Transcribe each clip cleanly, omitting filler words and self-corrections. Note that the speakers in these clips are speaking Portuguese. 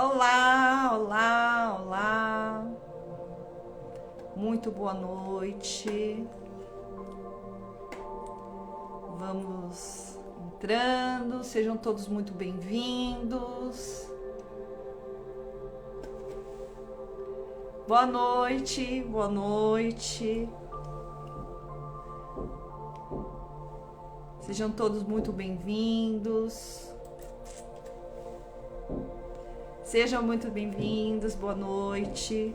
Olá, olá, olá. Muito boa noite. Vamos entrando, sejam todos muito bem-vindos. Boa noite, boa noite. Sejam todos muito bem-vindos. Sejam muito bem-vindos, boa noite.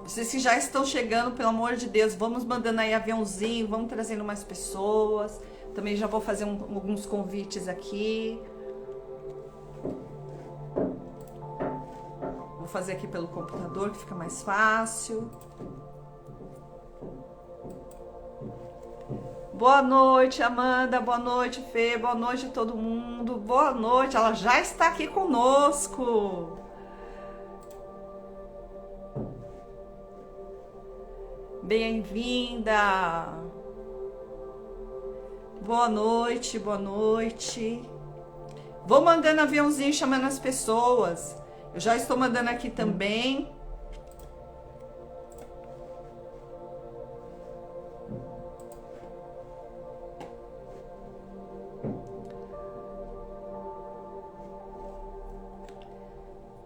Vocês que já estão chegando, pelo amor de Deus, vamos mandando aí aviãozinho, vamos trazendo mais pessoas. Também já vou fazer alguns convites aqui. Vou fazer aqui pelo computador, que fica mais fácil. Boa noite, Amanda. Boa noite, Fê. Boa noite, todo mundo. Boa noite. Ela já está aqui conosco. Bem-vinda. Boa noite, boa noite. Vou mandando aviãozinho chamando as pessoas. Eu já estou mandando aqui também.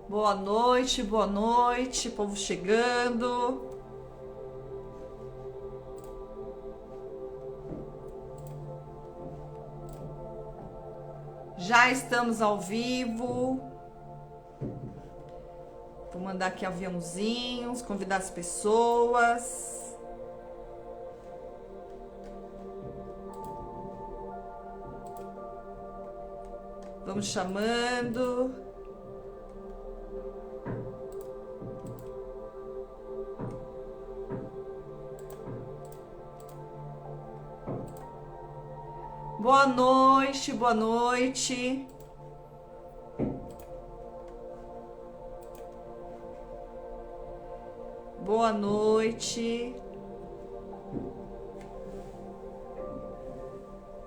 Boa noite, povo chegando. Já estamos ao vivo. Vou mandar aqui aviãozinhos, convidar as pessoas. Vamos chamando. Boa noite, boa noite. Boa noite.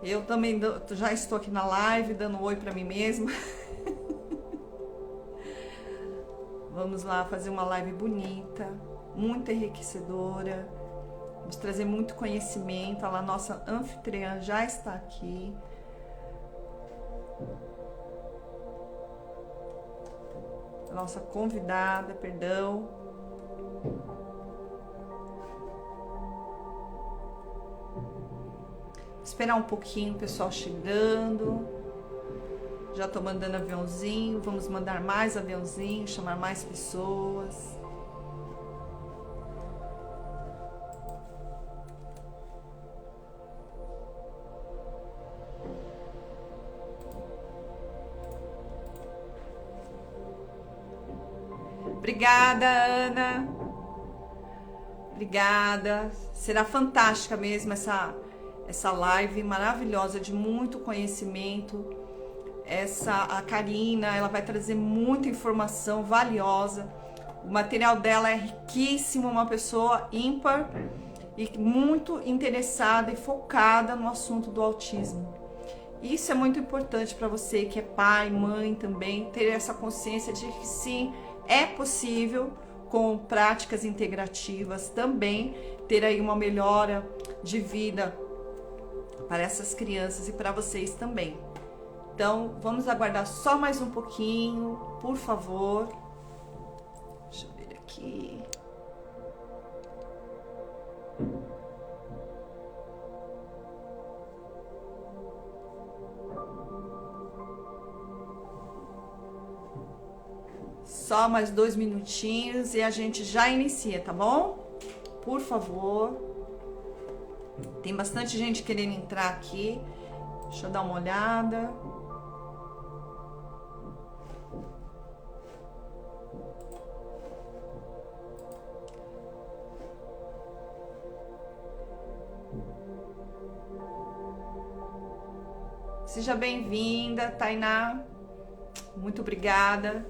Eu também já estou aqui na live, dando um oi para mim mesma. Vamos lá fazer uma live bonita, muito enriquecedora. Vamos trazer muito conhecimento. A nossa anfitriã já está aqui. A nossa convidada, perdão. Vou esperar um pouquinho o pessoal chegando. Já estou mandando aviãozinho. Vamos mandar mais aviãozinho, chamar mais pessoas. Obrigada, Ana. Obrigada. Será fantástica mesmo essa live maravilhosa de muito conhecimento. A Karina, ela vai trazer muita informação valiosa. O material dela é riquíssimo, uma pessoa ímpar e muito interessada e focada no assunto do autismo. Isso é muito importante para você que é pai, mãe também, ter essa consciência de que sim, é possível, com práticas integrativas também, ter aí uma melhora de vida para essas crianças e para vocês também. Então, vamos aguardar só mais um pouquinho, por favor. Deixa eu ver aqui. Só mais 2 minutinhos e a gente já inicia, tá bom? Por favor. Tem bastante gente querendo entrar aqui. Deixa eu dar uma olhada. Seja bem-vinda, Tainá. Muito obrigada.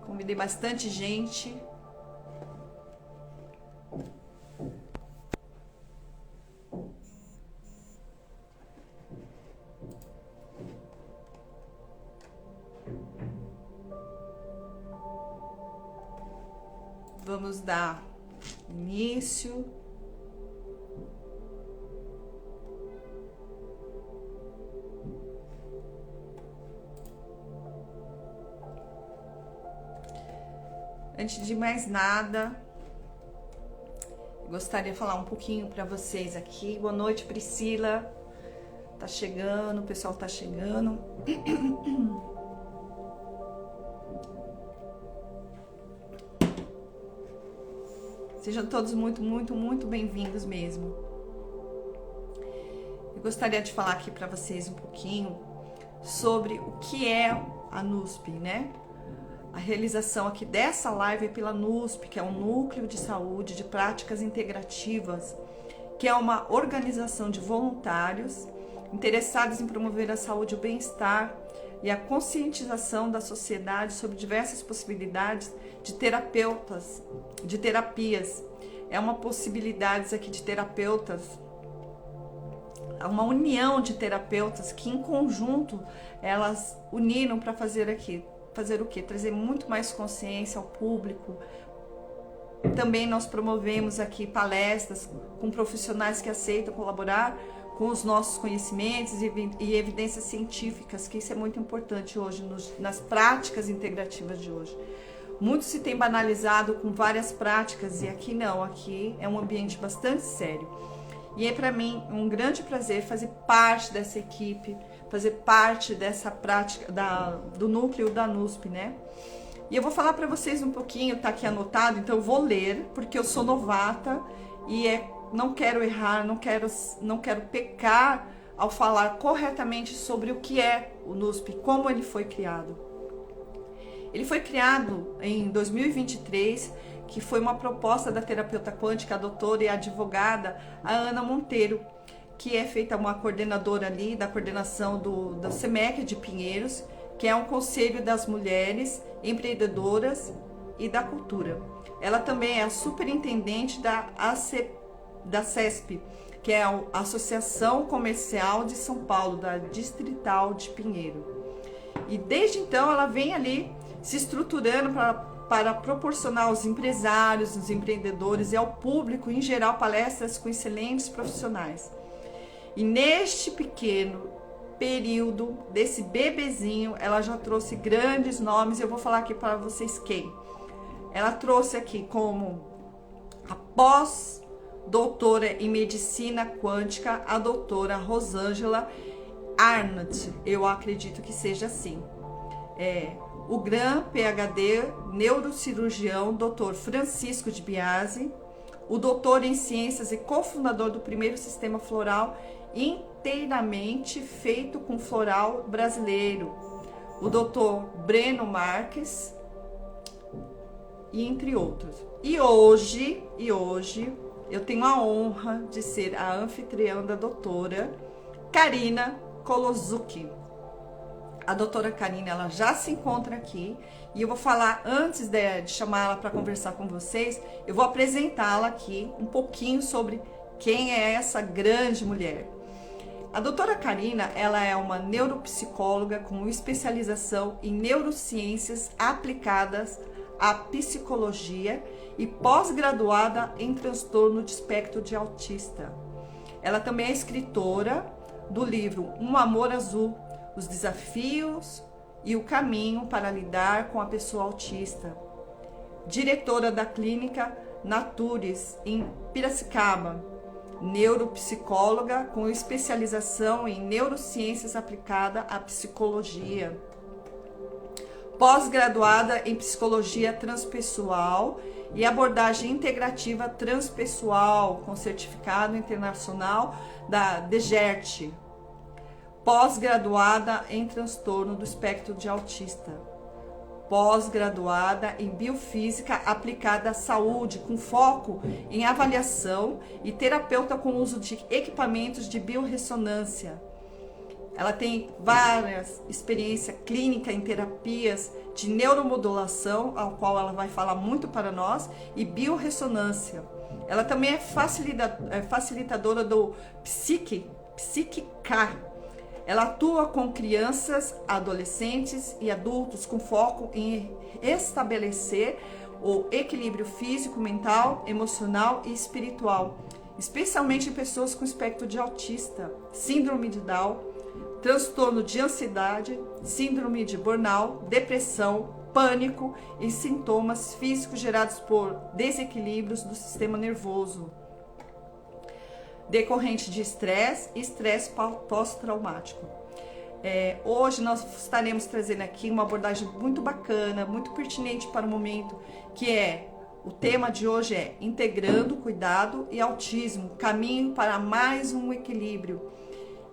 Convidei bastante gente. Vamos dar início. Antes de mais nada, gostaria de falar um pouquinho para vocês aqui. Boa noite, Priscila. Tá chegando, o pessoal tá chegando. Sejam todos muito bem-vindos mesmo. Eu gostaria de falar aqui para vocês um pouquinho sobre o que é a NUSP, né? A realização aqui dessa live é pela NUSP, que é um Núcleo de Saúde de Práticas Integrativas, que é uma organização de voluntários interessados em promover a saúde, o bem-estar e a conscientização da sociedade sobre diversas possibilidades de terapias. É uma possibilidade aqui de terapeutas, uma união de terapeutas que em conjunto elas uniram para fazer o quê? Trazer muito mais consciência ao público. Também nós promovemos aqui palestras com profissionais que aceitam colaborar com os nossos conhecimentos e evidências científicas, que isso é muito importante hoje nas práticas integrativas de hoje. Muito se tem banalizado com várias práticas e aqui não, aqui é um ambiente bastante sério. E é para mim um grande prazer fazer parte dessa equipe, fazer parte dessa prática do núcleo da NUSP, né? E eu vou falar para vocês um pouquinho, tá aqui anotado, então eu vou ler, porque eu sou novata e não quero errar, não quero pecar ao falar corretamente sobre o que é o NUSP, como ele foi criado. Ele foi criado em 2023, que foi uma proposta da terapeuta quântica, a doutora e advogada a Ana Monteiro, que é feita uma coordenadora ali da coordenação do SEMEC de Pinheiros, que é um conselho das mulheres empreendedoras e da cultura. Ela também é a superintendente da CESP, que é a Associação Comercial de São Paulo, da Distrital de Pinheiro. E desde então ela vem ali se estruturando para proporcionar aos empresários, aos empreendedores e ao público em geral palestras com excelentes profissionais. E neste pequeno período, desse bebezinho, ela já trouxe grandes nomes. Eu vou falar aqui para vocês quem. Ela trouxe aqui como a pós-doutora em medicina quântica, a doutora Rosângela Arnott. Eu acredito que seja assim. O GRAM PhD neurocirurgião Dr. Francisco de Biasi, o doutor em ciências e cofundador do primeiro sistema floral inteiramente feito com floral brasileiro, o Dr. Breno Marques, e entre outros. E hoje eu tenho a honra de ser a anfitriã da doutora Karina Kolozuki. A doutora Karina, ela já se encontra aqui e eu vou falar, antes de chamá-la para conversar com vocês, eu vou apresentá-la aqui um pouquinho sobre quem é essa grande mulher. A doutora Karina, ela é uma neuropsicóloga com especialização em neurociências aplicadas à psicologia e pós-graduada em transtorno de espectro de autista. Ela também é escritora do livro Um Amor Azul, os desafios e o caminho para lidar com a pessoa autista. Diretora da clínica Natures, em Piracicaba. Neuropsicóloga com especialização em neurociências aplicada à psicologia. Pós-graduada em psicologia transpessoal e abordagem integrativa transpessoal, com certificado internacional da DGERT. Pós-graduada em transtorno do espectro de autista. Pós-graduada em biofísica aplicada à saúde, com foco em avaliação e terapeuta com uso de equipamentos de biorressonância. Ela tem várias experiências clínicas em terapias de neuromodulação, ao qual ela vai falar muito para nós, e biorressonância. Ela também é facilitadora do Psique-K. Ela atua com crianças, adolescentes e adultos com foco em estabelecer o equilíbrio físico, mental, emocional e espiritual, especialmente em pessoas com espectro de autista, síndrome de Down, transtorno de ansiedade, síndrome de burnout, depressão, pânico e sintomas físicos gerados por desequilíbrios do sistema nervoso, decorrente de estresse e estresse pós-traumático. Hoje nós estaremos trazendo aqui uma abordagem muito bacana, muito pertinente para o momento, que o tema de hoje é Integrando Cuidado e Autismo, caminho para mais um equilíbrio.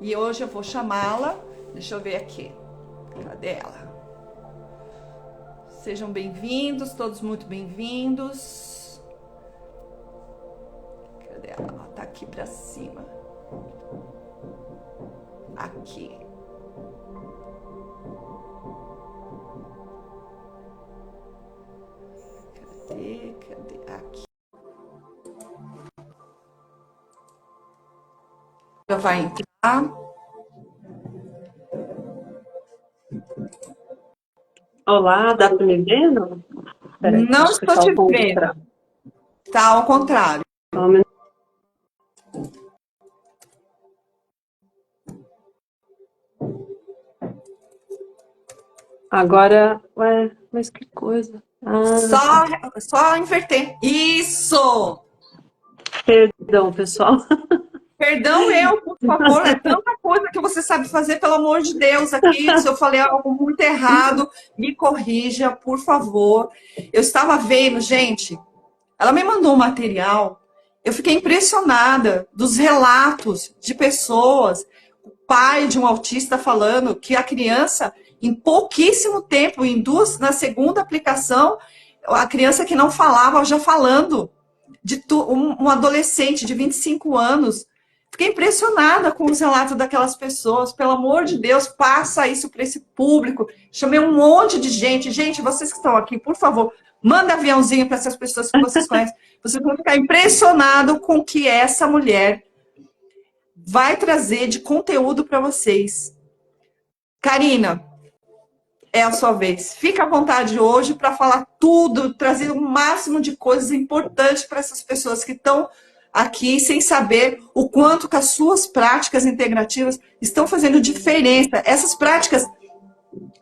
E hoje eu vou chamá-la, deixa eu ver aqui, cadê ela? Sejam bem-vindos, todos muito bem-vindos. Cadê ela? Ela tá aqui pra cima. Aqui. Cadê? Aqui. Ela vai entrar. Olá, dá para me ver? Não, peraí, Não estou te vendo. Tá ao contrário. Agora, ué, mas que coisa. Só inverter. Isso! Perdão, pessoal. Perdão eu, por favor, é tanta coisa que você sabe fazer, pelo amor de Deus, aqui, se eu falei algo muito errado, me corrija, por favor. Eu estava vendo, gente, ela me mandou um material, eu fiquei impressionada dos relatos de pessoas, o pai de um autista falando que a criança, em pouquíssimo tempo, na segunda aplicação, a criança que não falava, já falando, um adolescente de 25 anos. Fiquei impressionada com os relatos daquelas pessoas. Pelo amor de Deus, passa isso para esse público. Chamei um monte de gente. Gente, vocês que estão aqui, por favor, manda aviãozinho para essas pessoas que vocês conhecem. Vocês vão ficar impressionados com o que essa mulher vai trazer de conteúdo para vocês. Karina, é a sua vez. Fica à vontade hoje para falar tudo, trazer o máximo de coisas importantes para essas pessoas que estão aqui sem saber o quanto que as suas práticas integrativas estão fazendo diferença. Essas práticas,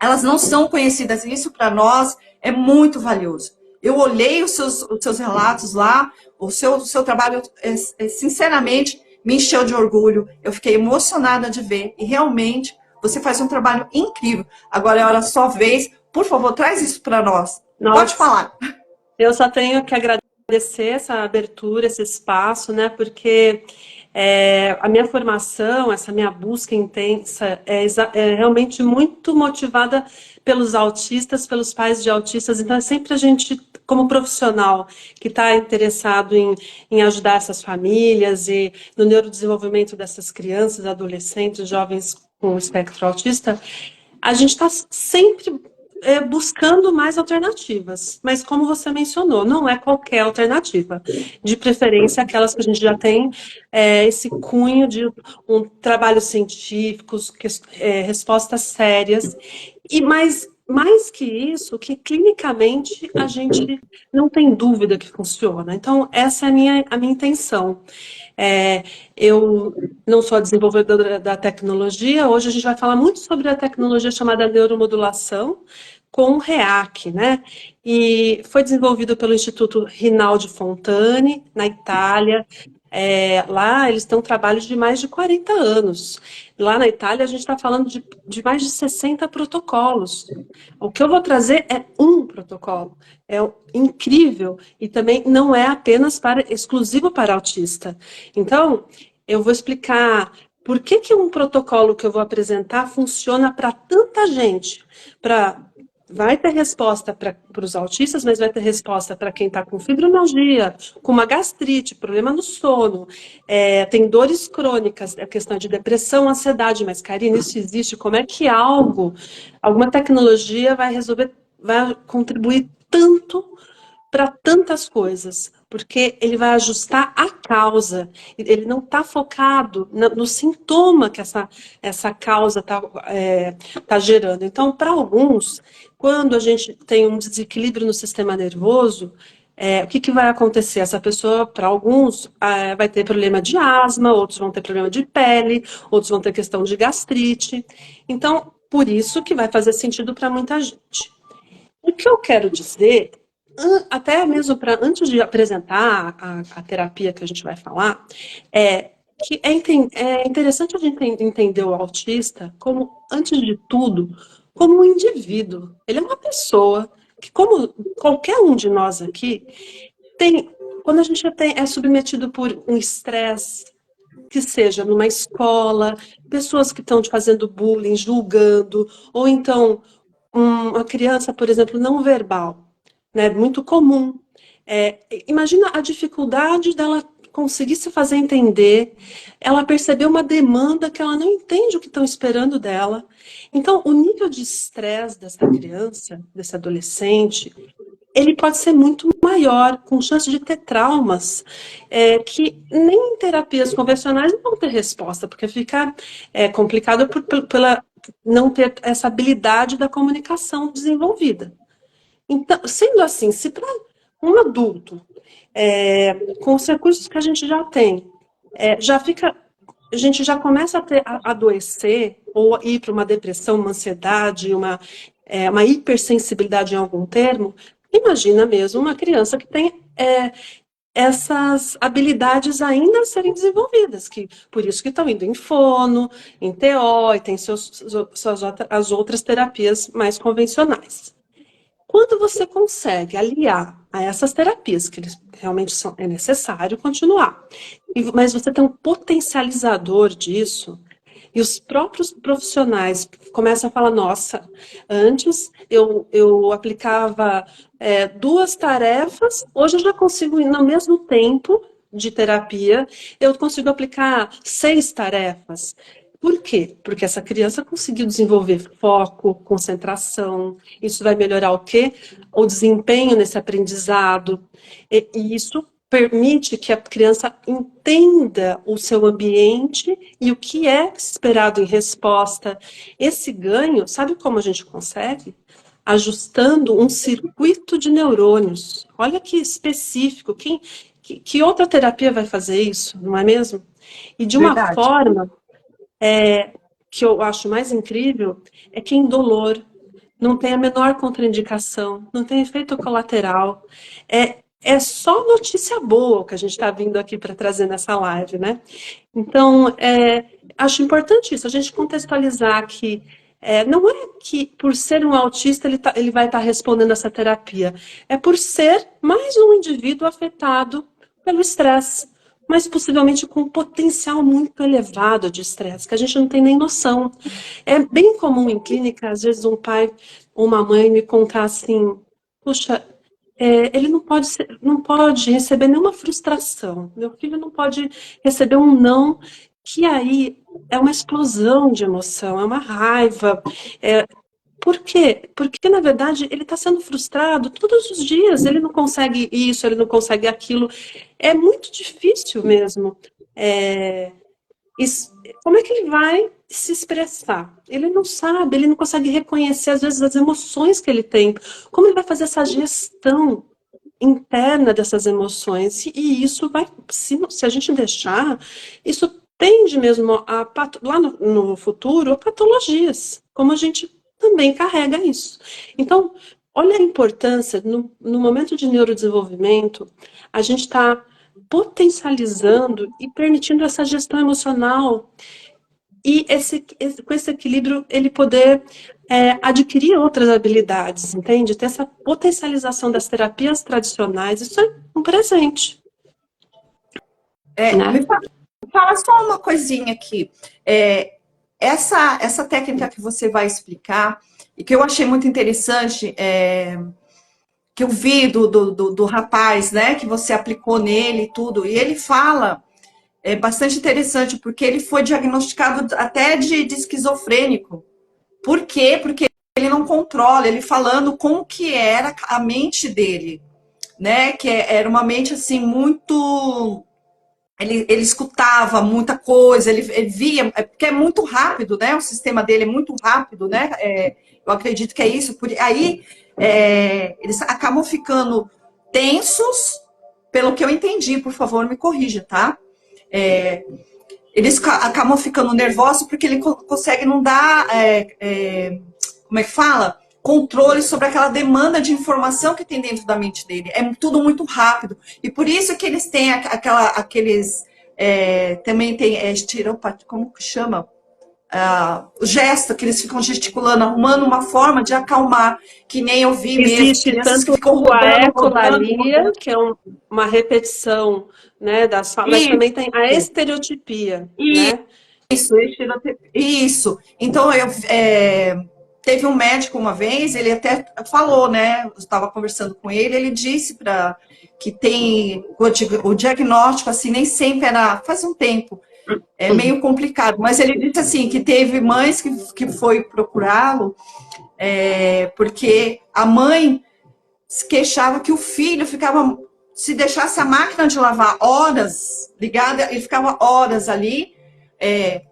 elas não são conhecidas, e isso para nós é muito valioso. Eu olhei os seus relatos lá, o seu trabalho, sinceramente, me encheu de orgulho. Eu fiquei emocionada de ver, e realmente você faz um trabalho incrível. Agora é a hora da sua vez. Por favor, traz isso para nós. Nossa, pode falar. Eu só tenho que agradecer essa abertura, esse espaço, né? Porque a minha formação, essa minha busca intensa é realmente muito motivada pelos autistas, pelos pais de autistas. Então, é sempre a gente, como profissional, que está interessado em ajudar essas famílias e no neurodesenvolvimento dessas crianças, adolescentes, jovens com espectro autista, a gente está sempre buscando mais alternativas. Mas, como você mencionou, não é qualquer alternativa. De preferência, aquelas que a gente já tem esse cunho de um trabalho científico, respostas sérias. E mais que isso, que clinicamente a gente não tem dúvida que funciona. Então, essa é a minha intenção. Eu não sou a desenvolvedora da tecnologia, hoje a gente vai falar muito sobre a tecnologia chamada neuromodulação com REAC, né? E foi desenvolvido pelo Instituto Rinaldi Fontane, na Itália. Lá eles têm um trabalho de mais de 40 anos. Lá na Itália a gente está falando de mais de 60 protocolos. O que eu vou trazer é um protocolo. É incrível e também não é apenas exclusivo para autista. Então, eu vou explicar por que um protocolo que eu vou apresentar funciona para tanta gente. Vai ter resposta para os autistas, mas vai ter resposta para quem está com fibromialgia, com uma gastrite, problema no sono, tem dores crônicas, a questão de depressão, ansiedade. Mas, Karina, isso existe? Como é que alguma tecnologia vai contribuir tanto para tantas coisas? Porque ele vai ajustar a causa, ele não está focado no sintoma que essa causa está gerando. Então, para alguns, quando a gente tem um desequilíbrio no sistema nervoso, o que vai acontecer? Essa pessoa, para alguns, vai ter problema de asma, outros vão ter problema de pele, outros vão ter questão de gastrite. Então, por isso que vai fazer sentido para muita gente. O que eu quero dizer, até mesmo antes de apresentar a terapia que a gente vai falar, é que é interessante a gente entender o autista como, antes de tudo, como um indivíduo. Ele é uma pessoa que, como qualquer um de nós aqui, quando a gente é submetido por um estresse, que seja numa escola, pessoas que estão te fazendo bullying, julgando, ou então uma criança, por exemplo, não verbal, né, muito comum. Imagina a dificuldade dela conseguir se fazer entender, ela percebeu uma demanda que ela não entende o que estão esperando dela. Então, o nível de estresse dessa criança, desse adolescente, ele pode ser muito maior, com chance de ter traumas, que nem em terapias convencionais não vão ter resposta, porque fica complicado pela não ter essa habilidade da comunicação desenvolvida. Então, sendo assim, se para um adulto, com os recursos que a gente já tem, a gente já começa a adoecer ou ir para uma depressão, uma ansiedade, uma hipersensibilidade em algum termo, imagina mesmo uma criança que tem essas habilidades ainda a serem desenvolvidas, que por isso que estão indo em fono, em TO, e tem as outras terapias mais convencionais. Quando você consegue aliar a essas terapias, que eles realmente é necessário continuar, mas você tem um potencializador disso, e os próprios profissionais começam a falar, nossa, antes eu aplicava 2 tarefas, hoje eu já consigo, no mesmo tempo de terapia, eu consigo aplicar 6 tarefas. Por quê? Porque essa criança conseguiu desenvolver foco, concentração, isso vai melhorar o quê? O desempenho nesse aprendizado, e isso permite que a criança entenda o seu ambiente e o que é esperado em resposta. Esse ganho, sabe como a gente consegue? Ajustando um circuito de neurônios. Olha que específico. Que outra terapia vai fazer isso, não é mesmo? E de uma Verdade. forma que eu acho mais incrível, é que indolor, não tem a menor contraindicação, não tem efeito colateral. É só notícia boa que a gente está vindo aqui para trazer nessa live, né? Então, acho importante isso, a gente contextualizar que não é que por ser um autista ele vai estar respondendo essa terapia, é por ser mais um indivíduo afetado pelo estresse, mas possivelmente com um potencial muito elevado de estresse, que a gente não tem nem noção. É bem comum em clínica, às vezes um pai ou uma mãe me contar assim, puxa, ele não pode receber nenhuma frustração, meu filho não pode receber um não, que aí é uma explosão de emoção, é uma raiva. Por quê? Porque, na verdade, ele está sendo frustrado todos os dias, ele não consegue isso, ele não consegue aquilo. É muito difícil mesmo. É, Como é que ele vai se expressar? Ele não sabe, ele não consegue reconhecer, às vezes, as emoções que ele tem. Como ele vai fazer essa gestão interna dessas emoções? E isso vai, se a gente deixar, isso tende mesmo lá no futuro, a patologias, como a gente também carrega isso. Então, olha a importância, no momento de neurodesenvolvimento, a gente está potencializando e permitindo essa gestão emocional e com esse equilíbrio ele poder adquirir outras habilidades, entende? Ter essa potencialização das terapias tradicionais, isso é um presente. Né? Me fala só uma coisinha aqui. Essa técnica que você vai explicar, e que eu achei muito interessante, que eu vi do rapaz, né, que você aplicou nele e tudo, e ele fala, é bastante interessante, porque ele foi diagnosticado até de esquizofrênico. Por quê? Porque ele não controla, ele falando como que era a mente dele, né, que era uma mente, assim, muito ele escutava muita coisa, ele via, porque é muito rápido, né? O sistema dele é muito rápido, né? Eu acredito que é isso. Aí eles acabam ficando tensos, pelo que eu entendi, por favor, me corrija, tá? É, eles acabam ficando nervosos porque ele consegue não dar, como é que fala? Controle sobre aquela demanda de informação que tem dentro da mente dele. É tudo muito rápido. E por isso que eles têm aqueles. Também tem como que chama? O gesto que eles ficam gesticulando, arrumando uma forma de acalmar, que nem eu vi mesmo, Existe crianças que tanto ficam a rodando, rodando, ecolalia, rodando. que é uma repetição, né, das falas, mas também tem a Isso, estereotipia, né? isso. Então, teve um médico uma vez, ele até falou, né? Eu estava conversando com ele, ele disse que tem o diagnóstico, assim, nem sempre era, faz um tempo, é meio complicado, mas ele disse assim, que teve mães que foi procurá-lo, porque a mãe se queixava que o filho ficava, se deixasse a máquina de lavar horas ligada, ele ficava horas ali, é,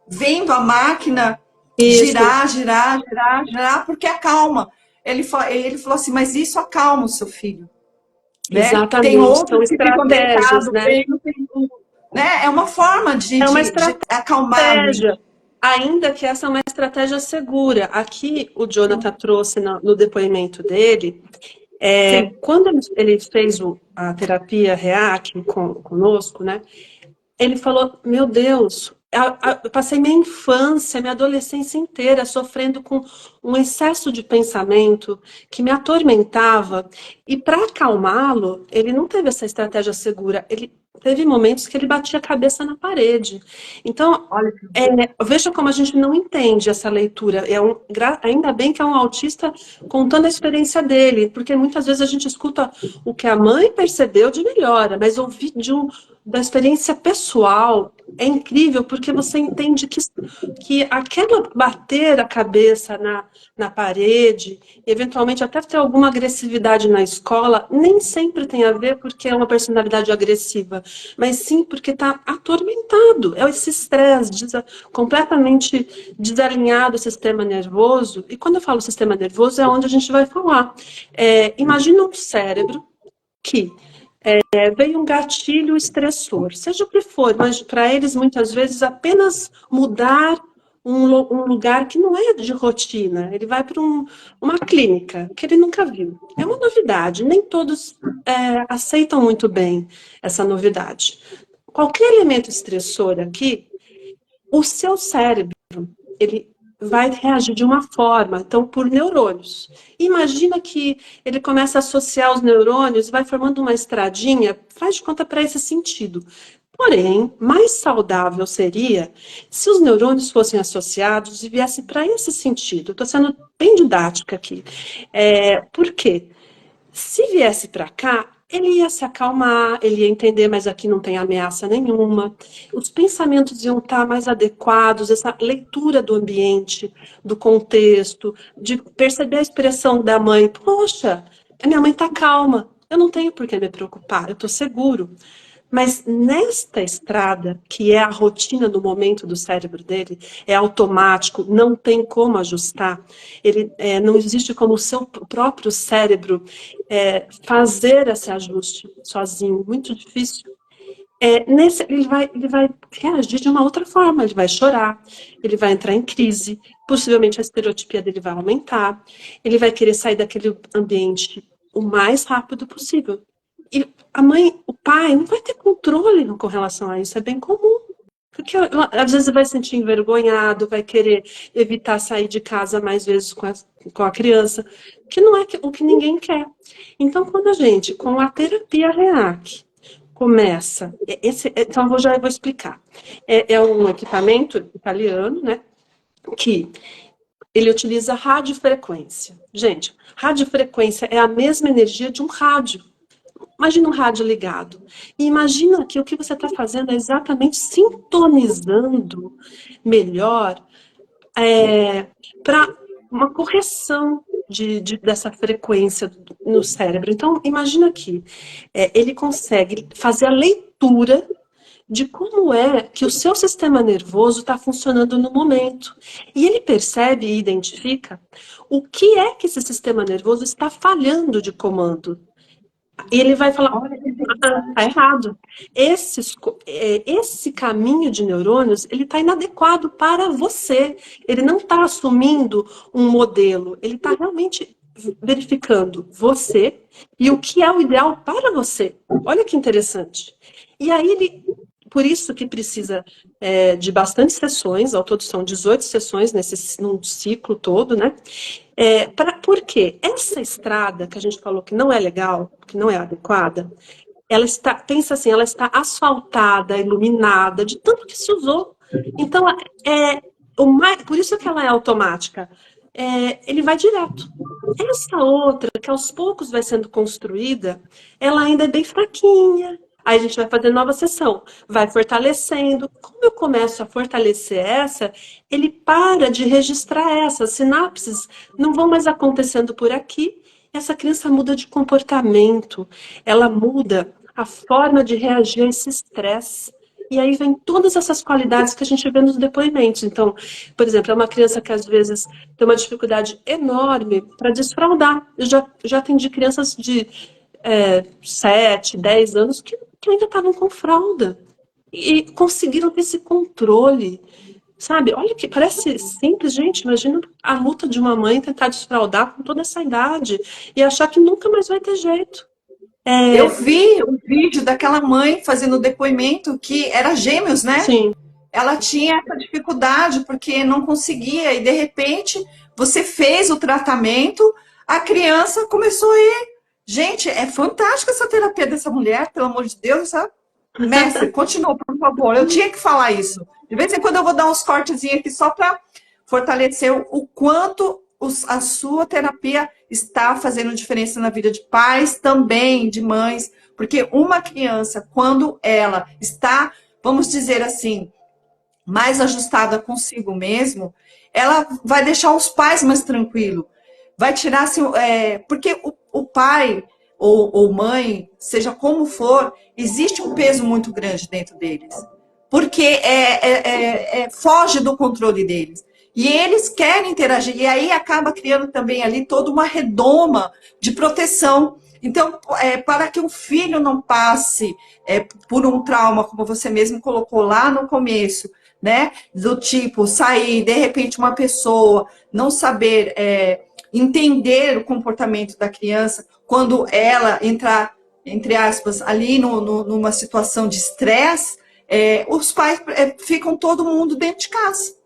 vendo a máquina Isso, girar, girar, girar, girar, porque acalma. Ele falou assim, mas isso acalma o seu filho, né? Tem exatamente, são outros que ficam estratégias, deitados, né? vendo, né? É uma forma É uma de acalmar a estratégia, mente. ainda que essa é uma estratégia segura. Aqui, o Jonathan trouxe no depoimento dele, Sim. quando ele fez a terapia REAC conosco, né? Ele falou, meu Deus, eu passei minha infância, minha adolescência inteira sofrendo com um excesso de pensamento que me atormentava. E para acalmá-lo, ele não teve essa estratégia segura. Ele teve momentos que ele batia a cabeça na parede. Então, Olha, veja como a gente não entende essa leitura. Ainda bem que é um autista contando a experiência dele, porque muitas vezes a gente escuta o que a mãe percebeu de melhora, mas ouvir da experiência pessoal é incrível, porque você entende que aquela bater a cabeça na parede, eventualmente até ter alguma agressividade na escola, nem sempre tem a ver porque é uma personalidade agressiva, mas sim porque está atormentado. É esse estresse, completamente desalinhado o sistema nervoso. E quando eu falo sistema nervoso, é onde a gente vai falar. Imagina um cérebro que veio um gatilho estressor, seja o que for, mas para eles muitas vezes apenas mudar um lugar que não é de rotina, ele vai para uma clínica que ele nunca viu. É uma novidade, nem todos aceitam muito bem essa novidade. Qualquer elemento estressor aqui, o seu cérebro, ele vai reagir de uma forma, então, por neurônios. Imagina que ele começa a associar os neurônios, vai formando uma estradinha, faz de conta para esse sentido. Porém, mais saudável seria se os neurônios fossem associados e viessem para esse sentido. Estou sendo bem didática aqui. Por quê? Se viesse para cá, ele ia se acalmar, ele ia entender, mas aqui não tem ameaça nenhuma. Os pensamentos iam estar mais adequados, essa leitura do ambiente, do contexto, de perceber a expressão da mãe. Poxa, a minha mãe está calma, eu não tenho por que me preocupar, eu estou seguro. Mas nesta estrada, que é a rotina do momento do cérebro dele, é automático, não tem como ajustar, ele não existe como o seu próprio cérebro fazer esse ajuste sozinho, muito difícil. Ele vai reagir de uma outra forma, ele vai chorar, ele vai entrar em crise, possivelmente a estereotipia dele vai aumentar, ele vai querer sair daquele ambiente o mais rápido possível. E a mãe, o pai, não vai ter controle com relação a isso, é bem comum. Porque às vezes vai se sentir envergonhado, vai querer evitar sair de casa mais vezes com a criança, que não é o que ninguém quer. Então, quando a gente, com a terapia REAC, começa, então eu já vou explicar. É um equipamento italiano, né, que ele utiliza radiofrequência. Gente, radiofrequência é a mesma energia de um rádio. Imagina um rádio ligado. E imagina que o que você está fazendo é exatamente sintonizando melhor para uma correção dessa frequência no cérebro. Então, imagina que ele consegue fazer a leitura de como é que o seu sistema nervoso está funcionando no momento. E ele percebe e identifica o que é que esse sistema nervoso está falhando de comando. E ele vai falar, Olha que tá interessante. errado. Esse caminho de neurônios, ele está inadequado para você. Ele não está assumindo um modelo, ele está realmente verificando você e o que é o ideal para você. Olha que interessante. E aí por isso que precisa de bastante sessões, ao todo são 18 sessões num ciclo todo, né? Por quê? Essa estrada que a gente falou que não é legal, que não é adequada, ela está, pensa assim, ela está asfaltada, iluminada, de tanto que se usou. Então, por isso que ela é automática. Ele vai direto. Essa outra, que aos poucos vai sendo construída, ela ainda é bem fraquinha. Aí a gente vai fazer nova sessão, vai fortalecendo. Como eu começo a fortalecer essa, ele para de registrar essas sinapses, não vão mais acontecendo por aqui. Essa criança muda de comportamento, ela muda a forma de reagir a esse estresse. E aí vem todas essas qualidades que a gente vê nos depoimentos. Então, por exemplo, é uma criança que às vezes tem uma dificuldade enorme para desfraldar. Eu já atendi crianças de 7, 10 anos que ainda estavam com fralda. E conseguiram ter esse controle. Sabe? Olha que parece simples, gente. Imagina a luta de uma mãe tentar desfraldar com toda essa idade e achar que nunca mais vai ter jeito. Eu vi um vídeo daquela mãe fazendo depoimento que era gêmeos, né? Sim. Ela tinha essa dificuldade porque não conseguia e de repente você fez o tratamento, a criança começou a ir. Gente, é fantástica essa terapia dessa mulher, pelo amor de Deus, sabe? Mestre, continua, por favor. Eu tinha que falar isso. De vez em quando eu vou dar uns cortezinhos aqui só para fortalecer o quanto a sua terapia está fazendo diferença na vida de pais, também de mães, porque uma criança, quando ela está, vamos dizer assim, mais ajustada consigo mesmo, ela vai deixar os pais mais tranquilos. Vai tirar assim, porque o pai ou mãe, seja como for, existe um peso muito grande dentro deles. Porque foge do controle deles. E eles querem interagir. E aí acaba criando também ali toda uma redoma de proteção. Então, para que o filho não passe por um trauma, como você mesmo colocou lá no começo, né? Do tipo, sair, de repente, uma pessoa não saber entender o comportamento da criança quando ela entrar, entre aspas, ali numa situação de estresse, os pais ficam todo mundo dentro de casa.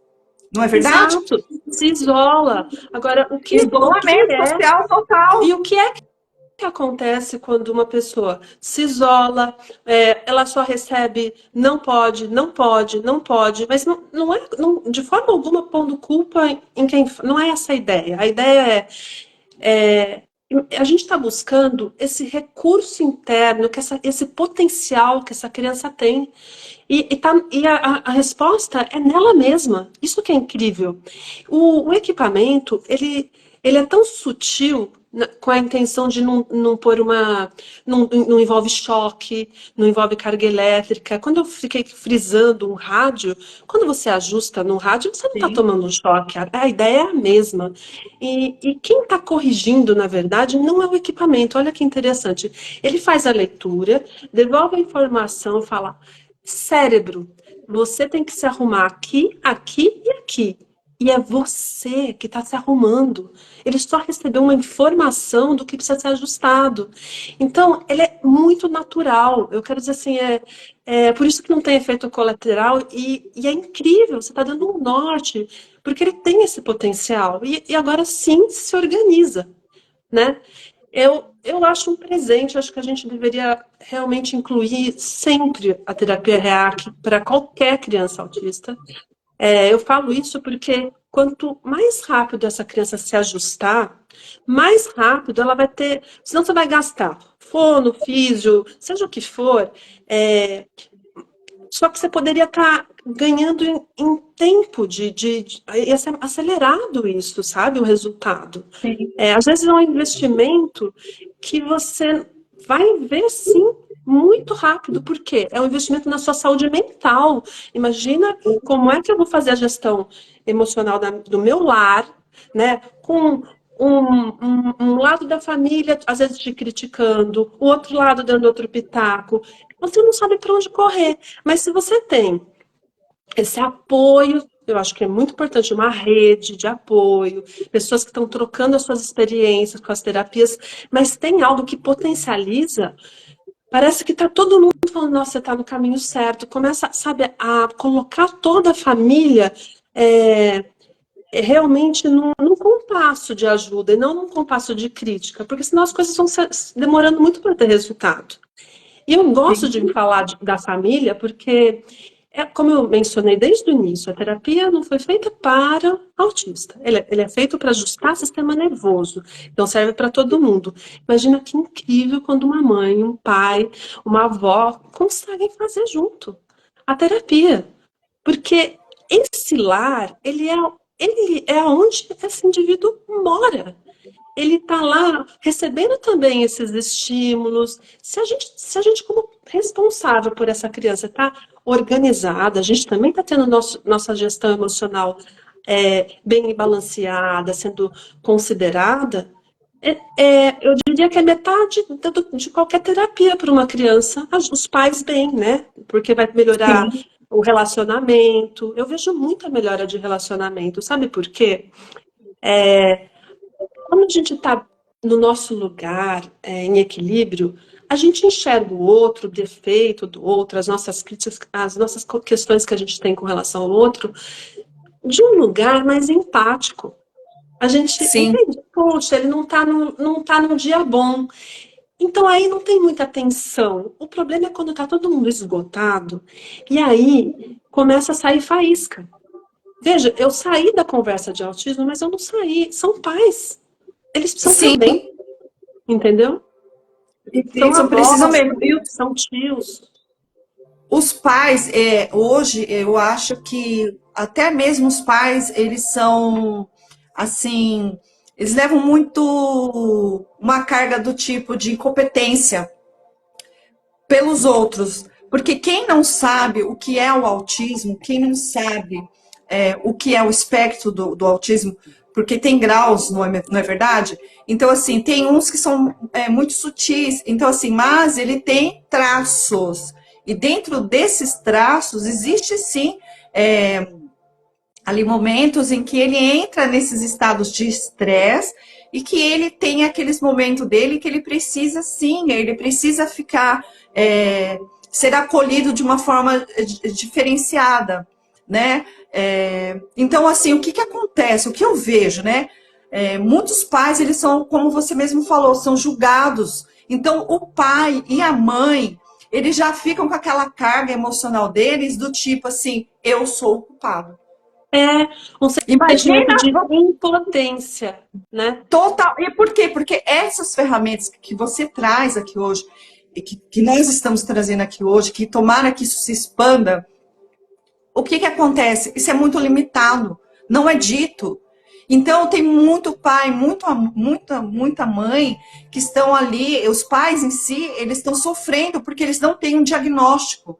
Não é verdade? Exato, se isola. Agora, o que Isolamento é social total. e o que acontece quando uma pessoa se isola, ela só recebe não pode, não pode, não pode, mas não é de forma alguma pondo culpa em quem. Não é essa a ideia. A ideia é a gente está buscando esse recurso interno, esse potencial que essa criança tem. E a resposta é nela mesma. Isso que é incrível. O equipamento, ele é tão sutil com a intenção de não pôr uma. Não envolve choque, não envolve carga elétrica. Quando eu fiquei frisando um rádio, quando você ajusta no rádio, você não está Sim. tomando um choque. A ideia é a mesma. E quem está corrigindo, na verdade, não é o equipamento. Olha que interessante. Ele faz a leitura, devolve a informação, fala. Cérebro, você tem que se arrumar aqui, aqui e aqui. E é você que está se arrumando. Ele só recebeu uma informação do que precisa ser ajustado. Então, ele é muito natural. Eu quero dizer assim, por isso que não tem efeito colateral e é incrível. Você está dando um norte, porque ele tem esse potencial. E agora sim se organiza, né? Eu acho um presente, acho que a gente deveria realmente incluir sempre a terapia REAC para qualquer criança autista. Eu falo isso porque quanto mais rápido essa criança se ajustar, mais rápido ela vai ter. Senão você vai gastar fono, físio, seja o que for, só que você poderia estar ganhando em tempo ia ser acelerado isso, sabe? O resultado. Sim. Às vezes é um investimento que você vai ver sim muito rápido. Por quê? É um investimento na sua saúde mental. Imagina como é que eu vou fazer a gestão emocional do meu lar, né? Com um lado da família, às vezes te criticando, o outro lado dando outro pitaco. Você não sabe para onde correr. Mas se você tem esse apoio, eu acho que é muito importante, uma rede de apoio, pessoas que estão trocando as suas experiências com as terapias, mas tem algo que potencializa. Parece que está todo mundo falando, nossa, você está no caminho certo. Começa, sabe, a colocar toda a família realmente num compasso de ajuda e não num compasso de crítica, porque senão as coisas vão demorando muito para ter resultado. E eu gosto Sim. de falar da família porque, como eu mencionei desde o início, a terapia não foi feita para autista. Ele é feito para ajustar o sistema nervoso. Então serve para todo mundo. Imagina que incrível quando uma mãe, um pai, uma avó conseguem fazer junto a terapia. Porque esse lar, ele é onde esse indivíduo mora. Ele está lá recebendo também esses estímulos. Se a gente como responsável por essa criança, está organizada, a gente também está tendo nossa gestão emocional bem balanceada, sendo considerada, eu diria que é metade de qualquer terapia para uma criança, os pais bem, né? Porque vai melhorar Sim. o relacionamento. Eu vejo muita melhora de relacionamento, sabe por quê? Quando a gente está no nosso lugar, em equilíbrio, a gente enxerga o outro, o defeito do outro, as nossas críticas, as nossas questões que a gente tem com relação ao outro, de um lugar mais empático. A gente Sim. entende, poxa, ele não tá num dia bom. Então aí não tem muita tensão. O problema é quando tá todo mundo esgotado, e aí começa a sair faísca. Veja, eu saí da conversa de autismo, mas eu não saí. São pais. Eles precisam Sim. também, entendeu? São Isso precisa avós, mesmo. E são tios. os pais, hoje, eu acho que até mesmo os pais, eles são, assim, eles levam muito uma carga do tipo de incompetência pelos outros. Porque quem não sabe o que é o autismo, quem não sabe o que é o espectro do autismo, porque tem graus, não é verdade? Então, assim, tem uns que são muito sutis, então, assim, mas ele tem traços. E dentro desses traços, existe sim ali momentos em que ele entra nesses estados de estresse e que ele tem aqueles momentos dele que ele precisa sim, ele precisa ficar, ser acolhido de uma forma diferenciada, né? Então, assim, o que que acontece? O que eu vejo, né? Muitos pais, eles são, como você mesmo falou, são julgados. Então, o pai e a mãe, eles já ficam com aquela carga emocional deles do tipo assim, eu sou o culpado. É um sentimento Imagina, de impotência, né? total. E por quê? Porque essas ferramentas que você traz aqui hoje, e que nós estamos trazendo aqui hoje, que tomara que isso se expanda, o que que acontece? Isso é muito limitado, não é dito. Então, tem muito pai, muita mãe que estão ali, os pais em si, eles estão sofrendo porque eles não têm um diagnóstico.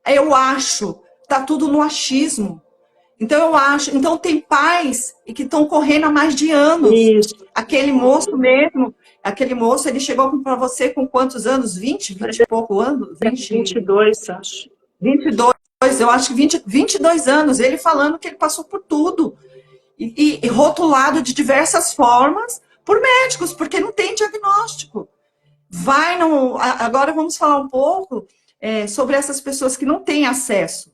Eu acho, tá tudo no achismo. Então eu acho, então tem pais e que estão correndo há mais de anos. Isso, Aquele moço mesmo, aquele moço, ele chegou para você com quantos anos? 20 e pouco anos? 22, acho. 22, eu acho que 22 anos, ele falando que ele passou por tudo. E rotulado de diversas formas por médicos, porque não tem diagnóstico. Agora vamos falar um pouco sobre essas pessoas que não têm acesso.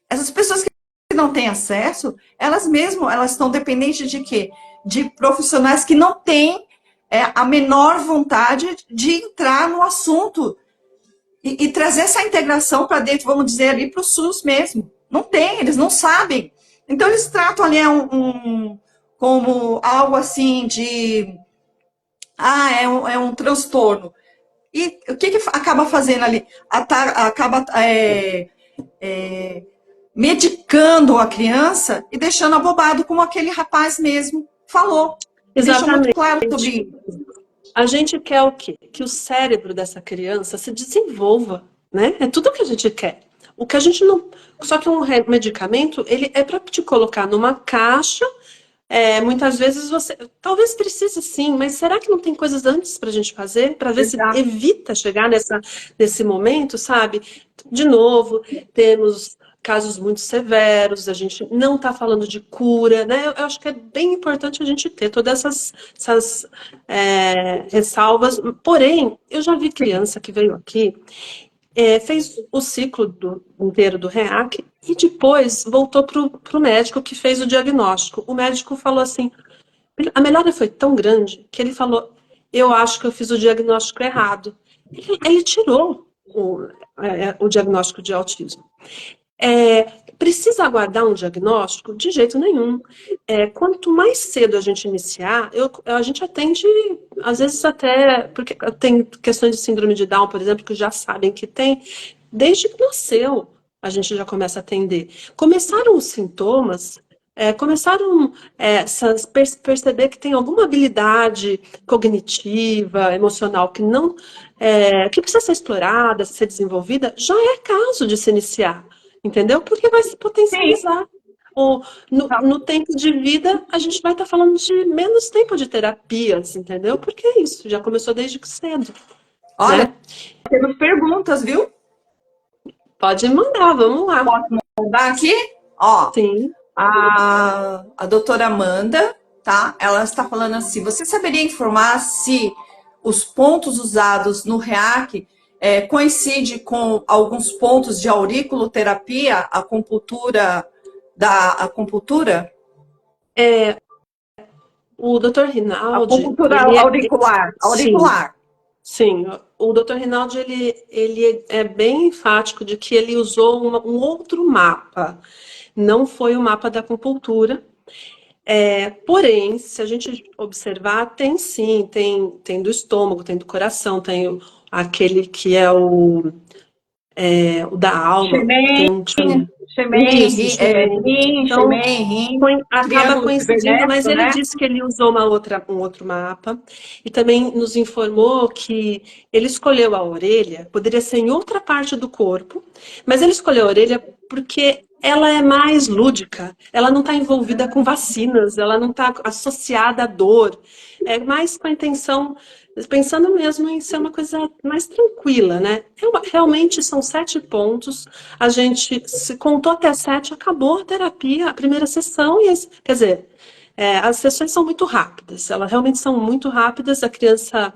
Essas pessoas que não têm acesso, elas mesmo, elas estão dependentes de quê? De profissionais que não têm a menor vontade de entrar no assunto e trazer essa integração para dentro, vamos dizer, ali para o SUS mesmo. Não tem, eles não sabem. Então, eles tratam ali como algo assim de... Ah, é um transtorno. E o que acaba fazendo ali? Acaba medicando a criança e deixando abobado, como aquele rapaz mesmo falou. E deixou muito Exatamente. claro sobre isso. A gente quer o quê? Que o cérebro dessa criança se desenvolva, né? É tudo o que a gente quer. O que a gente não. Só que um medicamento, ele é para te colocar numa caixa. Muitas vezes você. Talvez precise sim, mas será que não tem coisas antes para a gente fazer? Para ver se Exato. evita chegar nesse momento, sabe? De novo, temos casos muito severos, a gente não está falando de cura, né? Eu acho que é bem importante a gente ter todas essas ressalvas. Porém, eu já vi criança que veio aqui, fez o ciclo inteiro do REAC e depois voltou para o médico que fez o diagnóstico. O médico falou assim, a melhora foi tão grande que ele falou, eu acho que eu fiz o diagnóstico errado. Ele tirou o diagnóstico de autismo. Precisa aguardar um diagnóstico? De jeito nenhum. Quanto mais cedo a gente iniciar, a gente atende, às vezes até, porque tem questões de síndrome de Down, por exemplo, que já sabem que tem, desde que nasceu, a gente já começa a atender. Começaram os sintomas, perceber que tem alguma habilidade cognitiva, emocional que não, que precisa ser explorada, ser desenvolvida, já é caso de se iniciar. Entendeu? Porque vai se Sim. potencializar. No tempo de vida, a gente vai estar falando de menos tempo de terapias, entendeu? Porque é isso, já começou desde cedo. Olha, Né? temos perguntas, viu? Pode mandar, vamos lá. Posso mandar aqui? Ó, Sim. a doutora Amanda, tá? Ela está falando assim: você saberia informar se os pontos usados no REAC coincide com alguns pontos de auriculoterapia, acupuntura da acupuntura? O Dr. Rinaldi, Acupuntura auricular, sim, auricular. sim. O Dr. Rinaldi, ele é bem enfático de que ele usou um outro mapa. Não foi o mapa da acupuntura. Porém, se a gente observar, tem sim, tem do estômago, tem do coração, tem aquele que é o da alma, Xemém, deixa eu ver. xemém, Isso, Ximene. rim, Então, xemém, rim, acaba triângulo coincidindo, mas cibernético, ele né? disse que ele usou um outro mapa e também nos informou que ele escolheu a orelha, poderia ser em outra parte do corpo, mas ele escolheu a orelha porque ela é mais lúdica, ela não está envolvida com vacinas, ela não está associada à dor, é mais com a intenção, pensando mesmo em ser uma coisa mais tranquila, né? Realmente são 7 pontos, a gente se contou até 7, acabou a terapia, a primeira sessão, quer dizer, as sessões são muito rápidas, elas realmente são muito rápidas, a criança,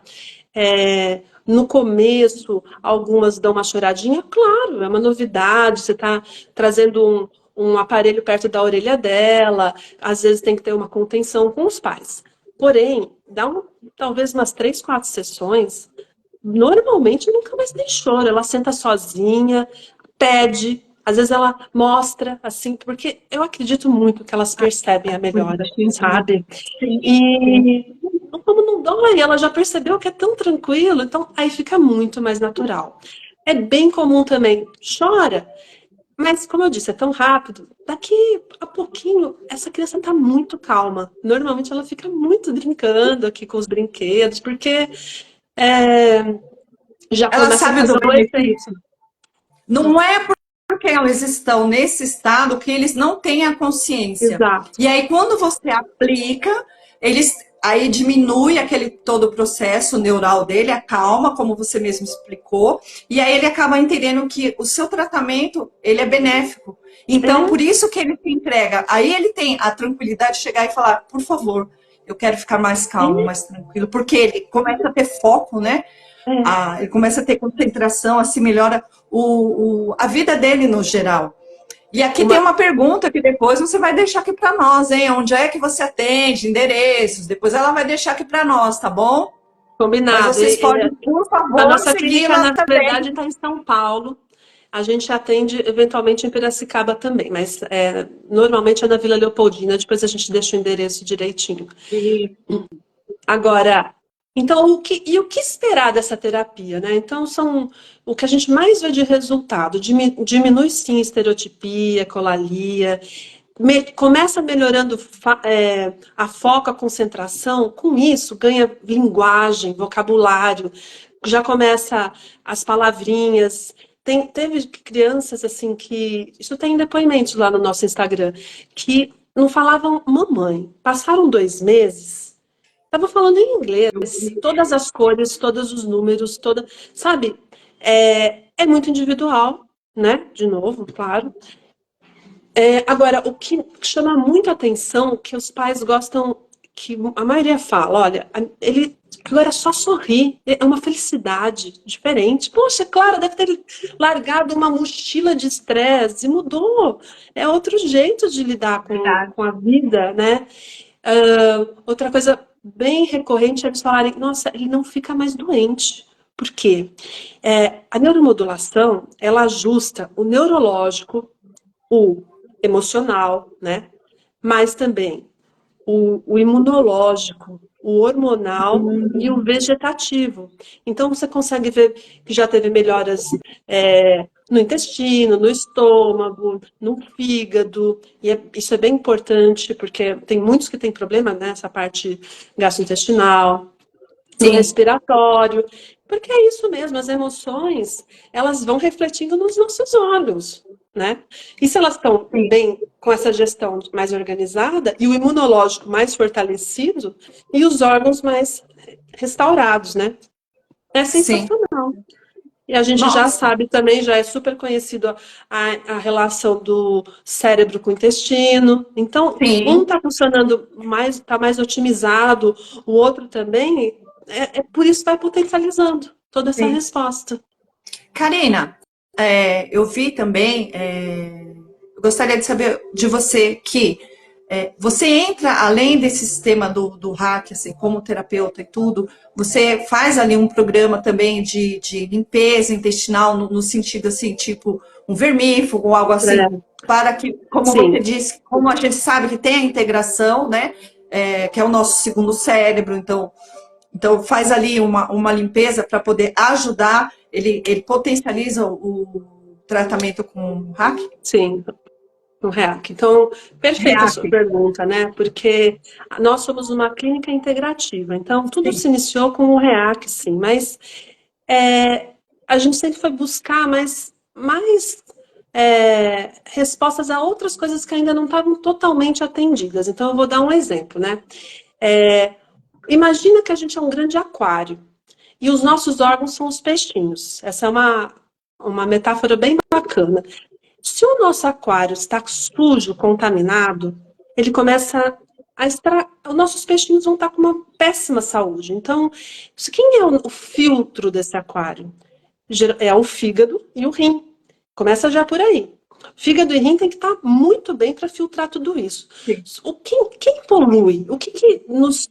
no começo, algumas dão uma choradinha, claro, é uma novidade, você está trazendo um aparelho perto da orelha dela, às vezes tem que ter uma contenção com os pais. Porém, talvez umas 3, 4 sessões, normalmente nunca mais tem choro, ela senta sozinha, pede, às vezes ela mostra, assim, porque eu acredito muito que elas percebem a melhora, Bonitinho. sabe? Sim, sim. E como não dói, ela já percebeu que é tão tranquilo, então aí fica muito mais natural. É bem comum também, chora, mas como eu disse, é tão rápido, daqui a pouquinho essa criança está muito calma. Normalmente ela fica muito brincando aqui com os brinquedos, porque é, já Ela começa a sabe fazer do o efeito. benefício. Não é porque eles estão nesse estado que eles não têm a consciência. Exato. E aí, quando você aplica, eles aí diminui aquele todo o processo neural dele, acalma, como você mesmo explicou, e aí ele acaba entendendo que o seu tratamento ele é benéfico. Então, É, por isso que ele se entrega. Aí ele tem a tranquilidade de chegar e falar, por favor, eu quero ficar mais calmo, é, mais tranquilo, porque ele começa a ter foco, né? é. Ele começa a ter concentração, assim melhora a vida dele no geral. E aqui tem Uma, uma pergunta que depois você vai deixar aqui para nós, hein? Onde é que você atende? Endereços. Depois ela vai deixar aqui para nós, tá bom? Mas combinado. vocês podem, por A favor, nossa clínica, segui-la na verdade, também. está em São Paulo. A gente atende eventualmente em Piracicaba também, mas normalmente é na Vila Leopoldina. Depois a gente deixa o endereço direitinho. Agora, então, o que esperar dessa terapia, né? Então, o que a gente mais vê de resultado, diminui sim estereotipia, ecolalia, começa melhorando a foco, a concentração, com isso ganha linguagem, vocabulário, já começa as palavrinhas. Teve crianças assim que, isso tem depoimentos lá no nosso Instagram, que não falavam mamãe. Passaram 2 meses, estavam falando em inglês, todas as cores, todos os números, sabe? É muito individual, né? De novo, claro. Agora, o que chama muito a atenção, que os pais gostam, que a maioria fala, olha, ele agora é só sorrir, é uma felicidade diferente. Poxa, claro, deve ter largado uma mochila de estresse e mudou. É outro jeito de lidar com a vida, né? Outra coisa bem recorrente é eles falarem, nossa, ele não fica mais doente. Por quê? A neuromodulação, ela ajusta o neurológico, o emocional, né? Mas também o imunológico, o hormonal e o vegetativo. Então você consegue ver que já teve melhoras no intestino, no estômago, no fígado, e isso é bem importante, porque tem muitos que têm problema nessa parte gastrointestinal, no Sim. respiratório, porque é isso mesmo, as emoções, elas vão refletindo nos nossos órgãos, né? E se elas estão bem com essa gestão mais organizada e o imunológico mais fortalecido e os órgãos mais restaurados, né? É Sim. sensacional. E a gente já Nossa. sabe também, já é super conhecido a relação do cérebro com o intestino. Então, um Sim. está funcionando mais, está mais otimizado, o outro também. Por isso vai potencializando toda essa Sim. resposta. Karina, eu vi também, eu gostaria de saber de você que você entra além desse sistema do hack, assim, como terapeuta e tudo, você faz ali um programa também de limpeza intestinal, no sentido assim, tipo um vermífugo ou algo assim, É, para que, como você sim, disse, como a gente sabe que tem a integração, né, que é o nosso segundo cérebro, então faz ali uma limpeza para poder ajudar, ele potencializa o tratamento com hack? sim, o REAC. Então, perfeita a React. sua pergunta, né? Porque nós somos uma clínica integrativa. Então, tudo Sim, se iniciou com o REAC, sim, mas a gente sempre foi buscar mais respostas a outras coisas que ainda não estavam totalmente atendidas. Então, eu vou dar um exemplo, né? É, imagina que a gente é um grande aquário e os nossos órgãos são os peixinhos. Essa é uma metáfora bem bacana. Se o nosso aquário está sujo, contaminado, ele começa a extrair. Os nossos peixinhos vão estar com uma péssima saúde. Então, quem é o filtro desse aquário? É o fígado e o rim. Começa já por aí. Fígado e rim tem que estar muito bem para filtrar tudo isso. sim, Quem polui? O que nos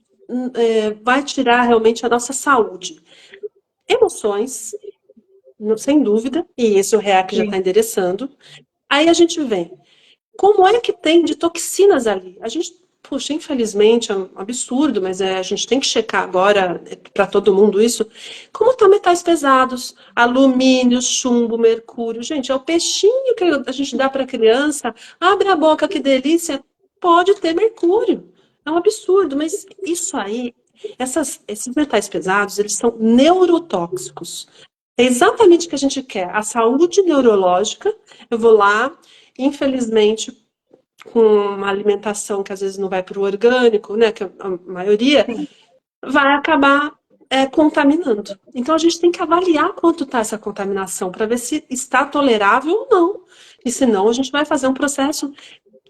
vai tirar realmente a nossa saúde? Emoções, sem dúvida, e esse o REAC já está sim. endereçando. Aí a gente vem. Como é que tem de toxinas ali? A gente, puxa, infelizmente é um absurdo, mas a gente tem que checar agora para todo mundo isso. Como estão metais pesados, alumínio, chumbo, mercúrio. Gente, é o peixinho que a gente dá para a criança. Abre a boca, que delícia. Pode ter mercúrio. É um absurdo, mas isso aí, esses metais pesados, eles são neurotóxicos. É exatamente o que a gente quer. A saúde neurológica, eu vou lá, infelizmente, com uma alimentação que às vezes não vai para o orgânico, né, que a maioria, vai acabar contaminando. Então a gente tem que avaliar quanto está essa contaminação para ver se está tolerável ou não. E se não, a gente vai fazer um processo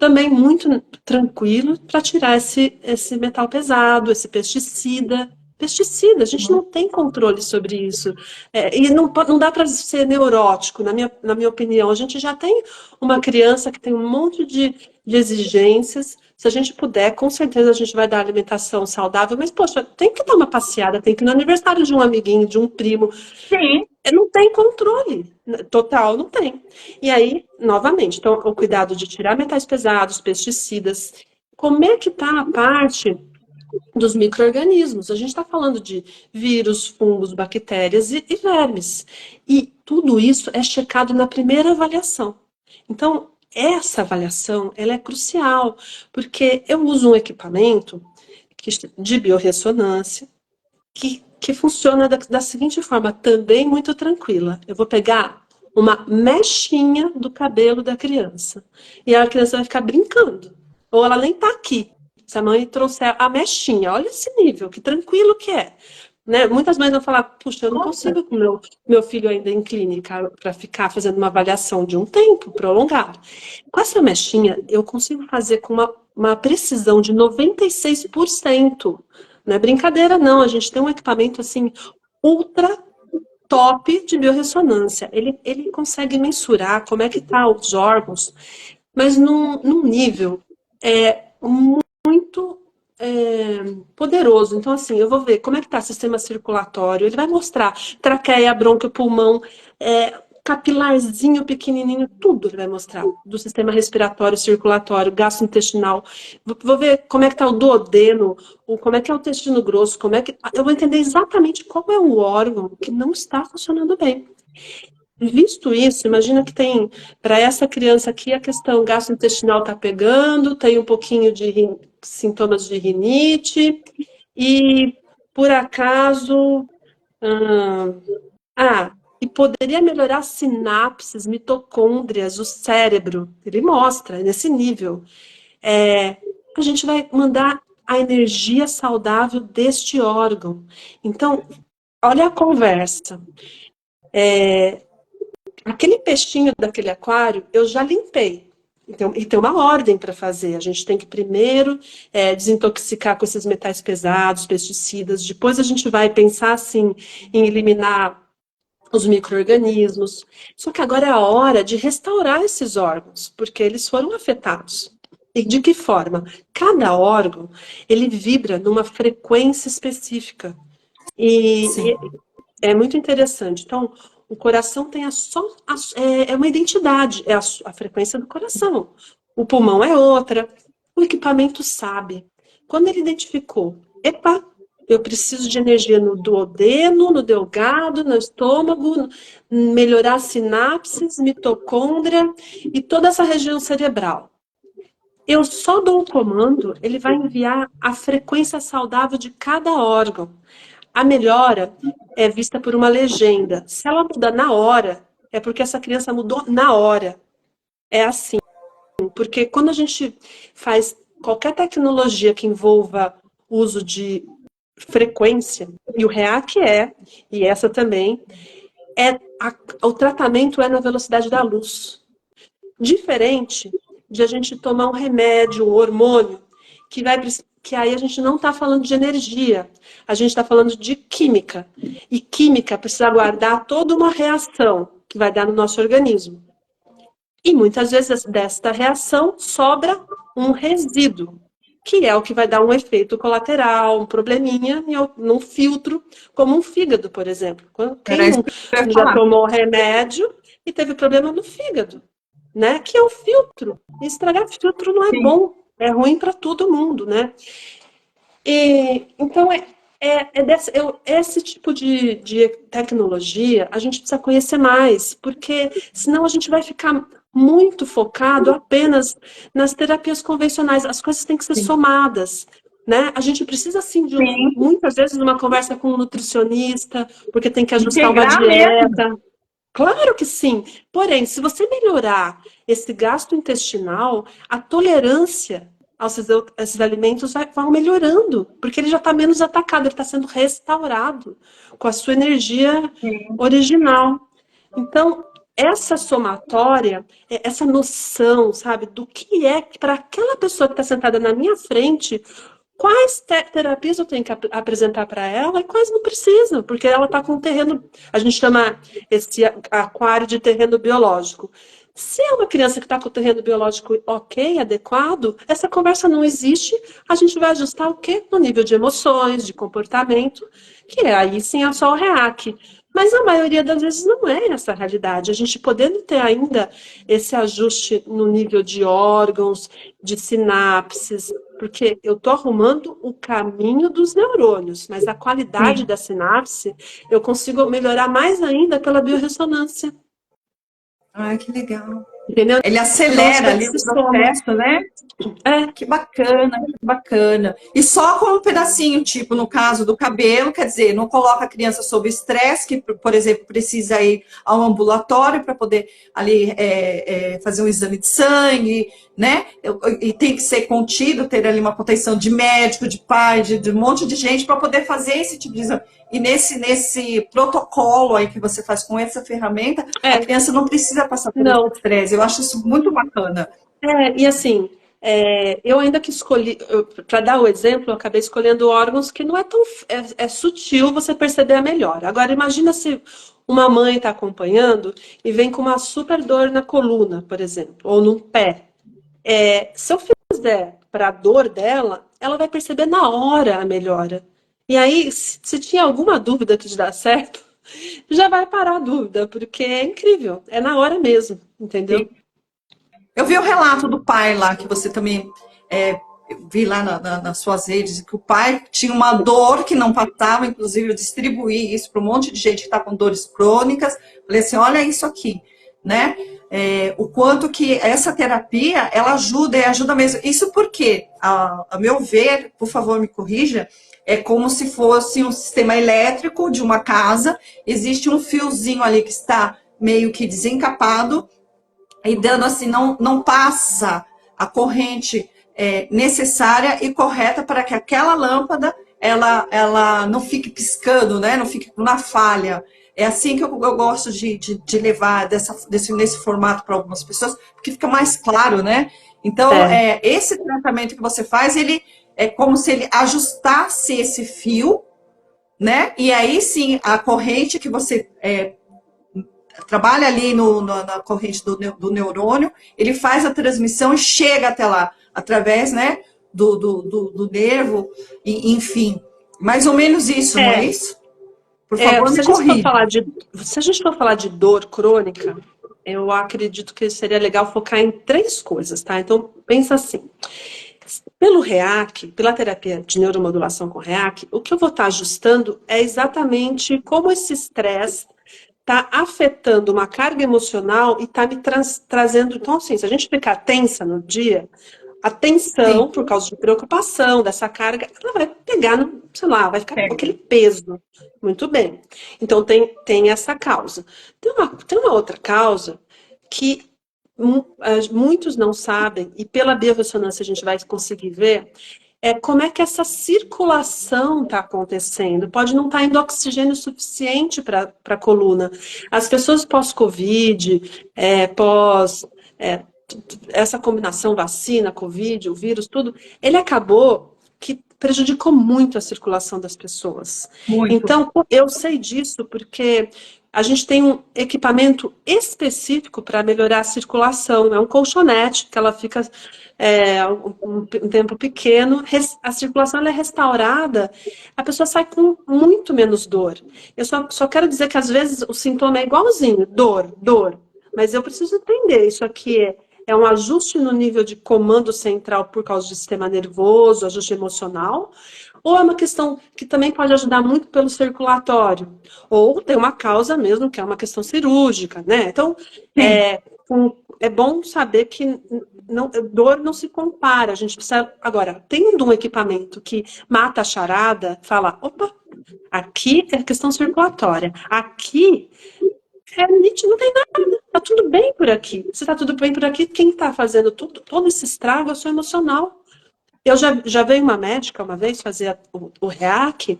também muito tranquilo para tirar esse metal pesado, esse pesticida. Pesticida, a gente não tem controle sobre isso. E não dá para ser neurótico, na minha opinião. A gente já tem uma criança que tem um monte de exigências. Se a gente puder, com certeza a gente vai dar alimentação saudável, mas, poxa, tem que dar uma passeada, tem que ir no aniversário de um amiguinho, de um primo. Sim. Não tem controle total, não tem. E aí, novamente, então, o cuidado de tirar metais pesados, pesticidas. Como é que está a parte dos micro-organismos? A gente está falando de vírus, fungos, bactérias e vermes. E tudo isso é checado na primeira avaliação. Então, essa avaliação, ela é crucial, porque eu uso um equipamento de biorressonância que funciona da seguinte forma, também muito tranquila. Eu vou pegar uma mechinha do cabelo da criança e a criança vai ficar brincando. Ou ela nem tá aqui. Se a mãe trouxer a mechinha, olha esse nível, que tranquilo que é. Né? Muitas mães vão falar, puxa, eu não consigo com meu filho ainda em clínica para ficar fazendo uma avaliação de um tempo prolongado. Com essa mechinha, eu consigo fazer com uma precisão de 96%. Não é brincadeira, não. A gente tem um equipamento assim, ultra top de biorressonância. Ele consegue mensurar como é que tá os órgãos, mas num nível muito poderoso. Então, assim, eu vou ver como é que está o sistema circulatório, ele vai mostrar traqueia, brônquio, pulmão, capilarzinho pequenininho, tudo ele vai mostrar, do sistema respiratório, circulatório, gastrointestinal. Vou ver como é que está o duodeno, como é que é o intestino grosso, como é que... Eu vou entender exatamente qual é o órgão que não está funcionando bem. Visto isso, imagina que tem, para essa criança aqui, a questão gastrointestinal está pegando, tem um pouquinho de sintomas de rinite, e por acaso, e poderia melhorar sinapses, mitocôndrias, o cérebro, ele mostra nesse nível. A gente vai mandar a energia saudável deste órgão. Então, olha a conversa. Aquele peixinho daquele aquário, eu já limpei. Então, e tem uma ordem para fazer. A gente tem que primeiro desintoxicar com esses metais pesados, pesticidas. Depois a gente vai pensar assim em eliminar os micro-organismos. Só que agora é a hora de restaurar esses órgãos, porque eles foram afetados. E de que forma? Cada órgão, ele vibra numa frequência específica. E é muito interessante. Então, o coração tem uma identidade, é a frequência do coração. O pulmão é outra. O equipamento sabe. Quando ele identificou, epa, eu preciso de energia no duodeno, no delgado, no estômago, melhorar sinapses, mitocôndria e toda essa região cerebral. Eu só dou o comando, ele vai enviar a frequência saudável de cada órgão. A melhora é vista por uma legenda. Se ela muda na hora, é porque essa criança mudou na hora. É assim. Porque quando a gente faz qualquer tecnologia que envolva uso de frequência, e o REAC e essa também, o tratamento é na velocidade da luz. Diferente de a gente tomar um remédio, um hormônio, que aí a gente não está falando de energia, a gente está falando de química. E química precisa aguardar toda uma reação que vai dar no nosso organismo. E muitas vezes desta reação sobra um resíduo, que é o que vai dar um efeito colateral, um probleminha num filtro, como um fígado, por exemplo. Quem não já tomou remédio e teve problema no fígado, né? Que é o filtro. E estragar filtro não é bom, é ruim para todo mundo, né? Então, esse tipo de tecnologia a gente precisa conhecer mais, porque senão a gente vai ficar muito focado apenas nas terapias convencionais. As coisas têm que ser somadas, né? A gente precisa, assim, muitas vezes, de uma conversa com um nutricionista, porque tem que ajustar uma dieta. Claro que sim. Porém, se você melhorar esse gasto intestinal, a tolerância esses alimentos vão melhorando, porque ele já está menos atacado, ele está sendo restaurado com a sua energia original. Então, essa somatória, essa noção, sabe, do que é para aquela pessoa que está sentada na minha frente, quais terapias eu tenho que apresentar para ela e quais não precisam, porque ela está com um terreno, a gente chama esse aquário de terreno biológico. Se é uma criança que está com o terreno biológico ok, adequado, essa conversa não existe, a gente vai ajustar o quê? No nível de emoções, de comportamento, que aí sim é só o REAC. Mas a maioria das vezes não é essa a realidade. A gente podendo ter ainda esse ajuste no nível de órgãos, de sinapses, porque eu estou arrumando o caminho dos neurônios, mas a qualidade da sinapse eu consigo melhorar mais ainda pela biorressonância. Ah, que legal. entendeu? Ele Então, acho que acelera ali o esse soma. processo, né? É, Que bacana, que bacana. E só com um pedacinho, tipo, no caso do cabelo, quer dizer, não coloca a criança sob estresse, que, por exemplo, precisa ir ao ambulatório para poder ali fazer um exame de sangue, né? E tem que ser contido, ter ali uma contenção de médico, de pai, de um monte de gente para poder fazer esse tipo de exame. E nesse protocolo aí que você faz com essa ferramenta, a é, criança não precisa passar por esse não. estresse. Eu acho isso muito bacana. E assim, eu ainda que escolhi, para dar o exemplo, eu acabei escolhendo órgãos que não é tão é sutil você perceber a melhora. Agora, imagina se uma mãe está acompanhando e vem com uma super dor na coluna, por exemplo, ou no pé. Se eu fizer para a dor dela, ela vai perceber na hora a melhora. E aí, se tinha alguma dúvida que de dar certo, já vai parar a dúvida, porque é incrível, é na hora mesmo, entendeu? Eu vi o relato do pai lá, que você também vi lá nas suas redes, que o pai tinha uma dor que não passava, inclusive eu distribuí isso para um monte de gente que está com dores crônicas. Falei assim, olha isso aqui, né? O quanto que essa terapia, ela ajuda, e ajuda mesmo. Isso porque, a meu ver, por favor me corrija, é como se fosse um sistema elétrico de uma casa, existe um fiozinho ali que está meio que desencapado, e dando assim, não passa a corrente necessária e correta para que aquela lâmpada ela não fique piscando, né? Não fique na falha. É assim que eu gosto de levar nesse formato para algumas pessoas, porque fica mais claro, né? Então, É, esse tratamento que você faz, ele é como se ele ajustasse esse fio, né? E aí sim, a corrente que você trabalha ali na corrente do neurônio, ele faz a transmissão e chega até lá, através, né, do nervo, enfim. Mais ou menos isso, não é é, isso? Por favor, Se me a gente for corrija. falar se a gente for falar de dor crônica, eu acredito que seria legal focar em três coisas, tá? Então, pensa assim. Pelo REAC, pela terapia de neuromodulação com REAC, o que eu vou estar ajustando é exatamente como esse estresse está afetando uma carga emocional e está me trazendo. Então, assim, se a gente ficar tensa no dia, a tensão, Sim, por causa de preocupação, dessa carga, ela vai pegar, sei lá, vai ficar com pega. aquele peso. Muito bem. Então, tem essa causa. Tem uma outra causa que muitos não sabem, e pela biorressonância a gente vai conseguir ver, como é que essa circulação está acontecendo. Pode não estar indo oxigênio suficiente para a coluna. As pessoas pós-Covid, pós. é, essa combinação vacina, Covid, o vírus, tudo, ele acabou que prejudicou muito a circulação das pessoas. Muito. Então, eu sei disso porque a gente tem um equipamento específico para melhorar a circulação. É um colchonete que ela fica um tempo pequeno, a circulação ela é restaurada, a pessoa sai com muito menos dor. Eu só quero dizer que às vezes o sintoma é igualzinho, dor, dor. Mas eu preciso entender, isso aqui é um ajuste no nível de comando central por causa do sistema nervoso, ajuste emocional, ou é uma questão que também pode ajudar muito pelo circulatório, ou tem uma causa mesmo, que é uma questão cirúrgica, né? Então, Sim. é bom saber que dor não se compara. A gente precisa. Agora, tendo um equipamento que mata a charada, fala: opa, aqui é questão circulatória, aqui nítido, não tem nada, tá tudo bem por aqui. Se tá tudo bem por aqui, quem tá fazendo todo esse estrago é o seu emocional. Eu já veio uma médica uma vez fazer o REAC,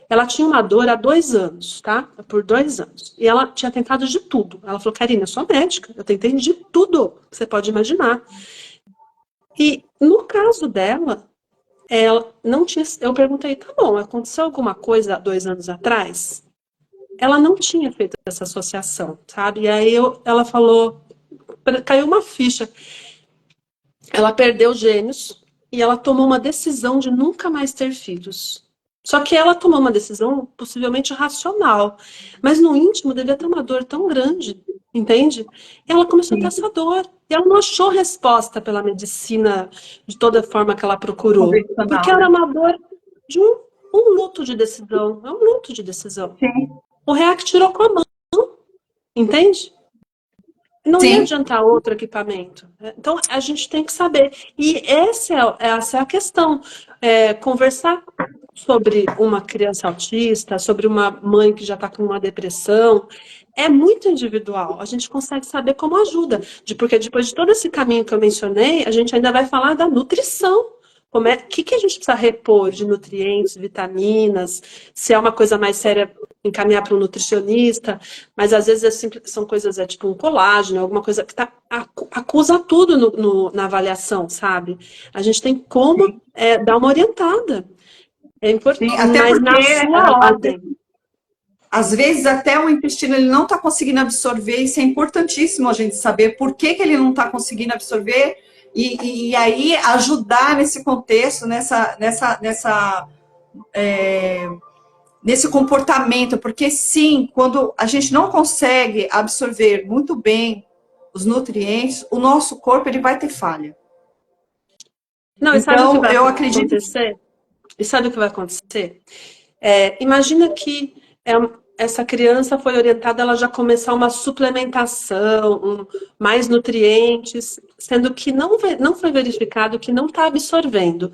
ela tinha uma dor há 2 anos, tá? Por 2 anos. E ela tinha tentado de tudo. Ela falou, Karina, eu sou médica, eu tentei de tudo que você pode imaginar. E no caso dela, ela não tinha. Eu perguntei, tá bom, aconteceu alguma coisa há 2 anos atrás? Ela não tinha feito essa associação, sabe? E aí ela falou, caiu uma ficha. Ela perdeu gêmeos e ela tomou uma decisão de nunca mais ter filhos. Só que ela tomou uma decisão possivelmente racional, mas no íntimo devia ter uma dor tão grande, entende? E ela começou a ter essa dor. E ela não achou resposta pela medicina de toda forma que ela procurou, porque Convencional, era né? uma dor de um luto de decisão, é um luto de decisão. Sim. O REAC tirou com a mão, entende? não ia Sim, adiantar outro equipamento. Então, a gente tem que saber. E essa é a questão. Conversar sobre uma criança autista, sobre uma mãe que já está com uma depressão, é muito individual. A gente consegue saber como ajuda. Porque depois de todo esse caminho que eu mencionei, a gente ainda vai falar da nutrição. O que a gente precisa repor de nutrientes, vitaminas, se é uma coisa mais séria, encaminhar para um nutricionista, mas às vezes são coisas, tipo um colágeno, alguma coisa que acusa tudo na avaliação, sabe? A gente tem como sim, dar uma orientada, sim. Até mas porque na sua ordem. às vezes até o intestino ele não está conseguindo absorver, isso é importantíssimo a gente saber por que, que ele não está conseguindo absorver e aí ajudar nesse contexto, nesse comportamento, porque sim, quando a gente não consegue absorver muito bem os nutrientes, o nosso corpo ele vai ter falha. Não, e sabe o que Então, vai eu acredito que acontecer? E sabe o que vai acontecer? Imagina que essa criança foi orientada, ela já começar uma suplementação, mais nutrientes, sendo que não foi verificado que não está absorvendo.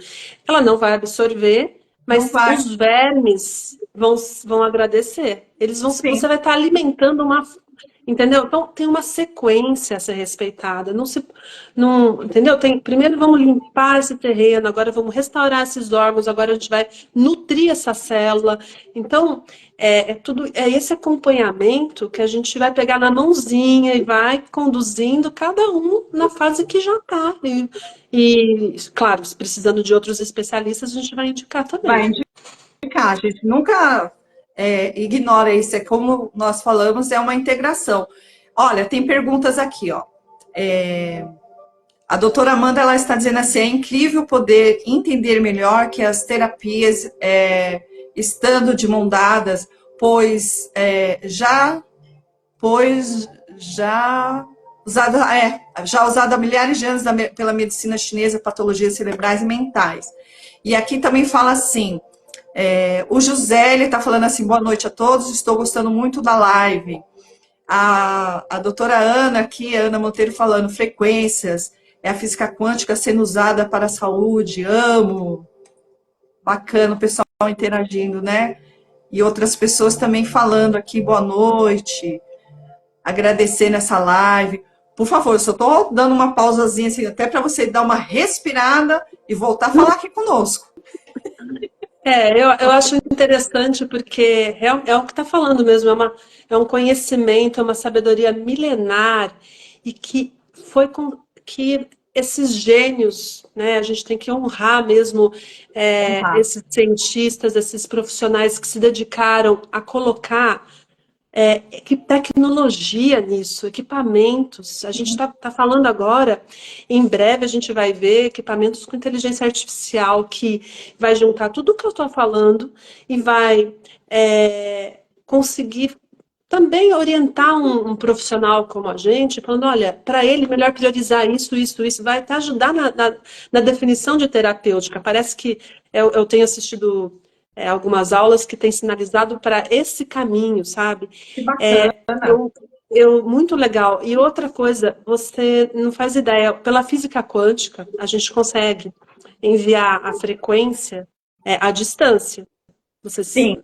Ela não vai absorver, não mas vai. os vermes vão agradecer. Você Sim, vai estar alimentando uma. Entendeu? Então tem uma sequência a ser respeitada. Entendeu? Primeiro vamos limpar esse terreno, agora vamos restaurar esses órgãos, agora a gente vai nutrir essa célula. Então, é esse acompanhamento que a gente vai pegar na mãozinha e vai conduzindo cada um na fase que já está. Claro, precisando de outros especialistas, a gente vai indicar também. vai indicar. A gente nunca ignora isso. É como nós falamos, é uma integração. Olha, tem perguntas aqui, ó. A doutora Amanda ela está dizendo assim: é incrível poder entender melhor que as terapias, estando de mão dadas, pois pois já já usada há milhares de anos pela medicina chinesa, patologias cerebrais e mentais. E aqui também fala assim: o José está falando assim: boa noite a todos, estou gostando muito da live. A doutora Ana aqui, a Ana Monteiro falando, frequências, é a física quântica sendo usada para a saúde, amo. Bacana, o pessoal interagindo, né? E outras pessoas também falando aqui, boa noite, agradecer nessa live. Por favor, eu só estou dando uma pausazinha assim, até para você dar uma respirada e voltar a falar aqui conosco. Eu acho interessante porque é o que está falando mesmo, é um conhecimento, é uma sabedoria milenar e que foi com que esses gênios, né, a gente tem que honrar mesmo Honrar. esses cientistas, esses profissionais que se dedicaram a colocar que tecnologia nisso, equipamentos. A gente está falando agora, em breve a gente vai ver equipamentos com inteligência artificial que vai juntar tudo o que eu estou falando e vai conseguir também orientar um profissional como a gente, falando, olha, para ele melhor priorizar isso, isso, isso, vai até ajudar na definição de terapêutica. Parece que eu tenho assistido algumas aulas que têm sinalizado para esse caminho, sabe? Que É, bacana. eu, muito legal. E outra coisa, você não faz ideia, pela física quântica, a gente consegue enviar a frequência à distância. Vocês, Sim,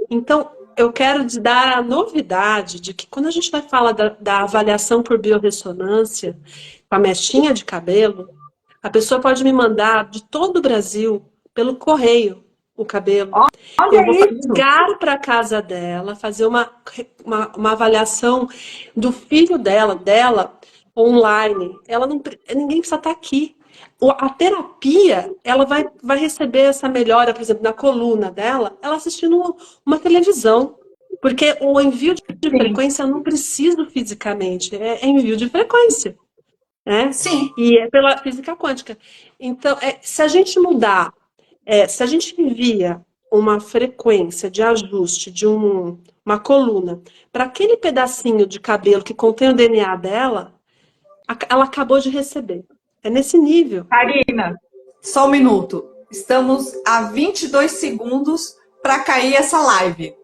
então, eu quero te dar a novidade de que quando a gente vai falar da avaliação por biorressonância, com a mechinha de cabelo, a pessoa pode me mandar de todo o Brasil, pelo correio, o cabelo. Eu vou olha isso. ligar para a casa dela, fazer uma avaliação do filho dela online. Ninguém precisa estar aqui. A terapia, ela vai receber essa melhora, por exemplo, na coluna dela, ela assistindo uma televisão. Porque o envio de Sim, frequência eu não preciso fisicamente, é envio de frequência, né? sim. E é pela física quântica. Então, se a gente mudar, se a gente envia uma frequência de ajuste de uma coluna para aquele pedacinho de cabelo que contém o DNA dela, ela acabou de receber. É nesse nível. Karina, só um minuto. Estamos a 22 segundos para cair essa live.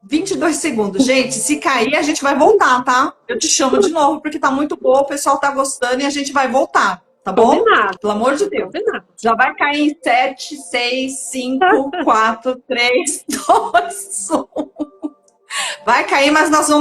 22 segundos. Gente, se cair, a gente vai voltar, tá? Eu te chamo de novo, porque tá muito boa, o pessoal tá gostando e a gente vai voltar, tá bom? Combinado, Pelo amor de Deus. combinado. Já vai cair em 7, 6, 5, 4, 3, 2, 1. Vai cair, mas nós vamos